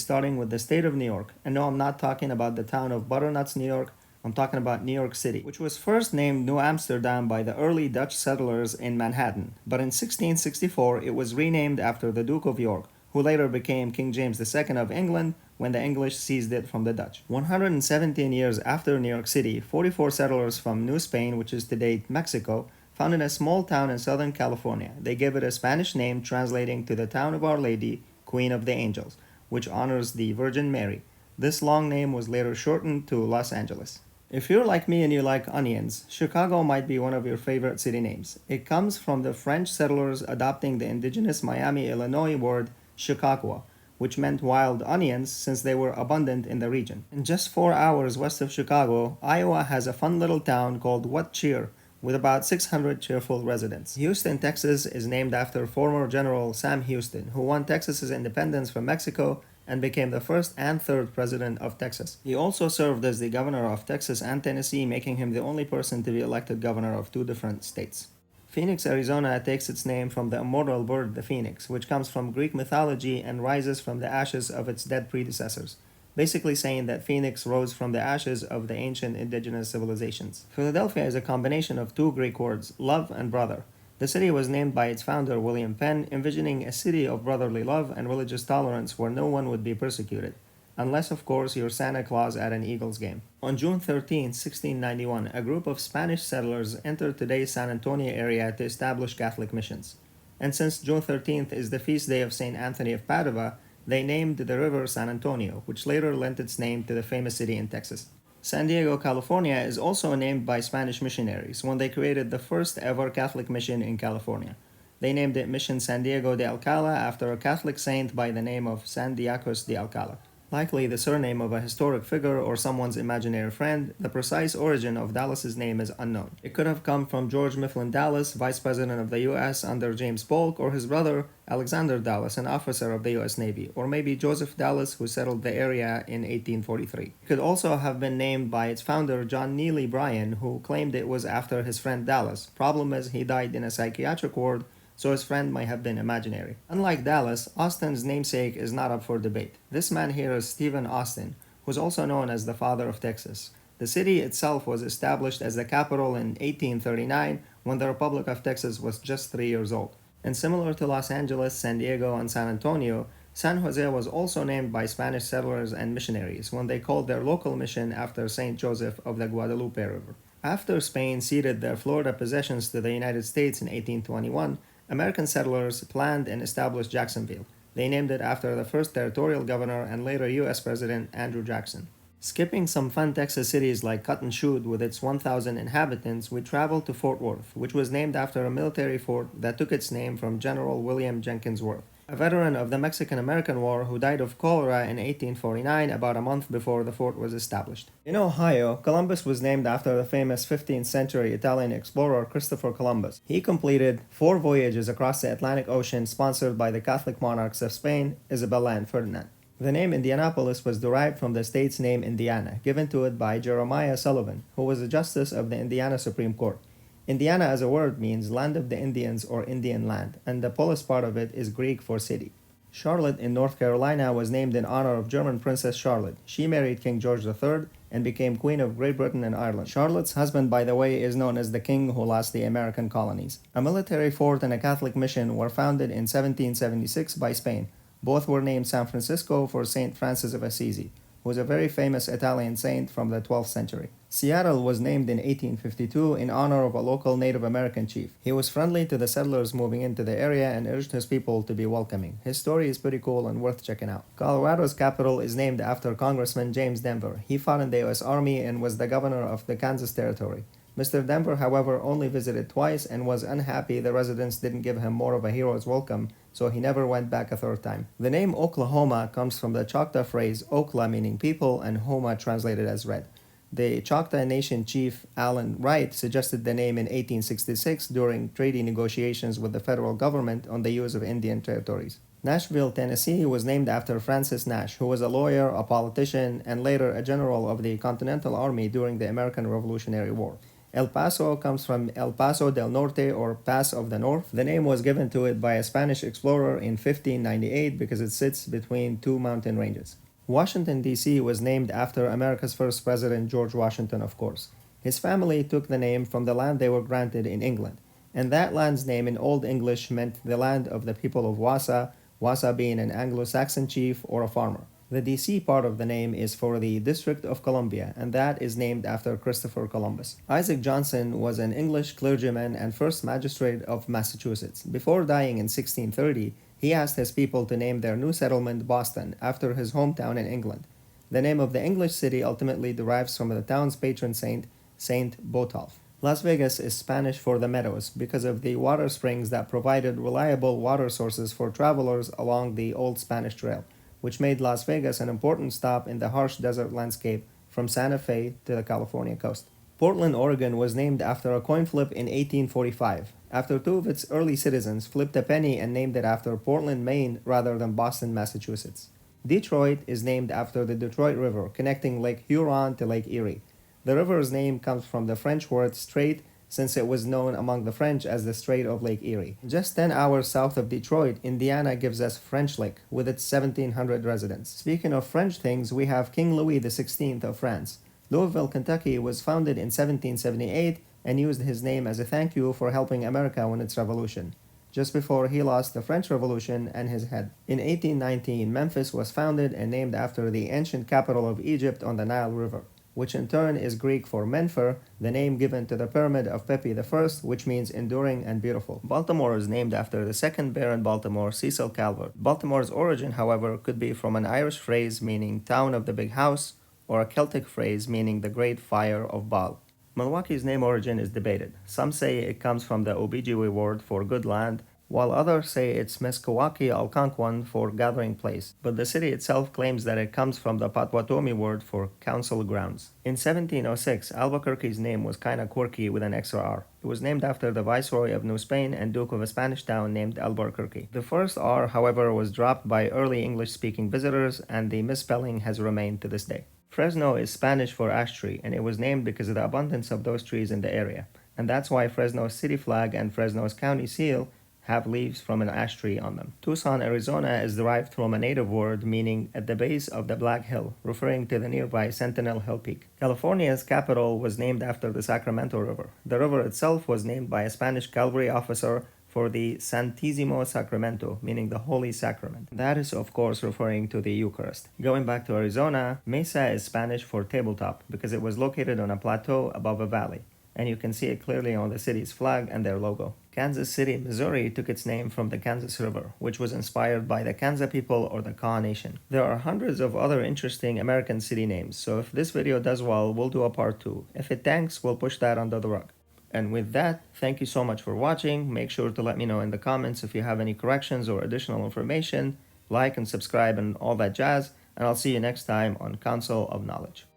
starting with the state of New York. And no, I'm not talking about the town of Butternuts, New York. I'm talking about New York City, which was first named New Amsterdam by the early Dutch settlers in Manhattan. But in 1664, it was renamed after the Duke of York, who later became King James II of England when the English seized it from the Dutch. 117 years after New York City, 44 settlers from New Spain, which is today Mexico, founded a small town in Southern California. They gave it a Spanish name translating to the town of Our Lady, Queen of the Angels, which honors the Virgin Mary. This long name was later shortened to Los Angeles. If you're like me and you like onions, Chicago might be one of your favorite city names. It comes from the French settlers adopting the indigenous Miami, Illinois word Chicago, which meant wild onions since they were abundant in the region. And just 4 hours west of Chicago, Iowa has a fun little town called What Cheer, with about 600 cheerful residents. Houston, Texas is named after former General Sam Houston, who won Texas's independence from Mexico and became the first and third president of Texas. He also served as the governor of Texas and Tennessee, making him the only person to be elected governor of two different states. Phoenix, Arizona takes its name from the immortal bird the phoenix, which comes from Greek mythology and rises from the ashes of its dead predecessors, basically saying that Phoenix rose from the ashes of the ancient indigenous civilizations. Philadelphia is a combination of two Greek words, love and brother. The city was named by its founder, William Penn, envisioning a city of brotherly love and religious tolerance where no one would be persecuted, unless, of course, you're Santa Claus at an Eagles game. On June 13, 1691, a group of Spanish settlers entered today's San Antonio area to establish Catholic missions. And since June 13th is the feast day of St. Anthony of Padua, they named the river San Antonio, which later lent its name to the famous city in Texas. San Diego, California is also named by Spanish missionaries when they created the first ever Catholic mission in California. They named it Mission San Diego de Alcala after a Catholic saint by the name of San Diacos de Alcala. Likely the surname of a historic figure or someone's imaginary friend, the precise origin of Dallas's name is unknown. It could have come from George Mifflin Dallas, Vice President of the U.S. under James Polk, or his brother Alexander Dallas, an officer of the U.S. Navy, or maybe Joseph Dallas, who settled the area in 1843. It could also have been named by its founder John Neely Bryan, who claimed it was after his friend Dallas. Problem is, he died in a psychiatric ward, so his friend might have been imaginary. Unlike Dallas, Austin's namesake is not up for debate. This man here is Stephen Austin, who's also known as the Father of Texas. The city itself was established as the capital in 1839 when the Republic of Texas was just 3 years old. And similar to Los Angeles, San Diego, and San Antonio, San Jose was also named by Spanish settlers and missionaries when they called their local mission after St. Joseph of the Guadalupe River. After Spain ceded their Florida possessions to the United States in 1821, American settlers planned and established Jacksonville. They named it after the first territorial governor and later U.S. President Andrew Jackson. Skipping some fun Texas cities like Cotton Chute with its 1,000 inhabitants, we traveled to Fort Worth, which was named after a military fort that took its name from General William Jenkins Worth, a veteran of the Mexican-American War who died of cholera in 1849, about a month before the fort was established. In Ohio, Columbus was named after the famous 15th century Italian explorer Christopher Columbus. He completed 4 voyages across the Atlantic Ocean sponsored by the Catholic monarchs of Spain, Isabella and Ferdinand. The name Indianapolis was derived from the state's name Indiana, given to it by Jeremiah Sullivan, who was a justice of the Indiana Supreme Court. Indiana as a word means land of the Indians or Indian land, and the polis part of it is Greek for city. Charlotte in North Carolina was named in honor of German Princess Charlotte. She married King George III and became Queen of Great Britain and Ireland. Charlotte's husband, by the way, is known as the king who lost the American colonies. A military fort and a Catholic mission were founded in 1776 by Spain. Both were named San Francisco for St. Francis of Assisi, who was a very famous Italian saint from the 12th century. Seattle was named in 1852 in honor of a local Native American chief. He was friendly to the settlers moving into the area and urged his people to be welcoming. His story is pretty cool and worth checking out. Colorado's capital is named after Congressman James Denver. He fought in the U.S. Army and was the governor of the Kansas Territory. Mr. Denver, however, only visited twice and was unhappy the residents didn't give him more of a hero's welcome, so he never went back a third time. The name Oklahoma comes from the Choctaw phrase Okla, meaning people, and Homa translated as red. The Choctaw Nation chief Allen Wright suggested the name in 1866 during treaty negotiations with the federal government on the use of Indian territories. Nashville, Tennessee was named after Francis Nash, who was a lawyer, a politician, and later a general of the Continental Army during the American Revolutionary War. El Paso comes from El Paso del Norte, or Pass of the North. The name was given to it by a Spanish explorer in 1598 because it sits between two mountain ranges. Washington, D.C. was named after America's first president, George Washington, of course. His family took the name from the land they were granted in England, and that land's name in Old English meant the land of the people of Wassa, Wassa being an Anglo-Saxon chief or a farmer. The DC part of the name is for the District of Columbia, and that is named after Christopher Columbus. Isaac Johnson was an English clergyman and first magistrate of Massachusetts. Before dying in 1630, he asked his people to name their new settlement Boston after his hometown in England. The name of the English city ultimately derives from the town's patron saint, Saint Botolph. Las Vegas is Spanish for the meadows because of the water springs that provided reliable water sources for travelers along the old Spanish Trail, which made Las Vegas an important stop in the harsh desert landscape from Santa Fe to the California coast. Portland, Oregon was named after a coin flip in 1845, after two of its early citizens flipped a penny and named it after Portland, Maine rather than Boston, Massachusetts. Detroit is named after the Detroit River, connecting Lake Huron to Lake Erie. The river's name comes from the French word strait, since it was known among the French as the Strait of Lake Erie. Just 10 hours south of Detroit, Indiana gives us French Lick, with its 1,700 residents. Speaking of French things, we have King Louis XVI of France. Louisville, Kentucky was founded in 1778 and used his name as a thank you for helping America win its revolution, just before he lost the French Revolution and his head. In 1819, Memphis was founded and named after the ancient capital of Egypt on the Nile River, which in turn is Greek for Menfer, the name given to the pyramid of Pepi I, which means enduring and beautiful. Baltimore is named after the second Baron Baltimore, Cecil Calvert. Baltimore's origin, however, could be from an Irish phrase meaning town of the big house, or a Celtic phrase meaning the great fire of Baal. Milwaukee's name origin is debated. Some say it comes from the Ojibwe word for good land, while others say it's Meskwaki Algonquin for gathering place, but the city itself claims that it comes from the Potawatomi word for council grounds. In 1706, Albuquerque's name was kinda quirky with an extra R. It was named after the Viceroy of New Spain and Duke of a Spanish town named Albuquerque. The first R, however, was dropped by early English-speaking visitors, and the misspelling has remained to this day. Fresno is Spanish for ash tree, and it was named because of the abundance of those trees in the area, and that's why Fresno's city flag and Fresno's county seal have leaves from an ash tree on them. Tucson, Arizona is derived from a native word meaning at the base of the Black Hill, referring to the nearby Sentinel Hill Peak. California's capital was named after the Sacramento River. The river itself was named by a Spanish cavalry officer for the Santísimo Sacramento, meaning the Holy Sacrament. That is, of course, referring to the Eucharist. Going back to Arizona, Mesa is Spanish for tabletop because it was located on a plateau above a valley, and you can see it clearly on the city's flag and their logo. Kansas City, Missouri took its name from the Kansas River, which was inspired by the Kansa people or the Kaw Nation. There are hundreds of other interesting American city names, so if this video does well, we'll do a part 2. If it tanks, we'll push that under the rug. And with that, thank you so much for watching. Make sure to let me know in the comments if you have any corrections or additional information. Like and subscribe and all that jazz, and I'll see you next time on Council of Knowledge.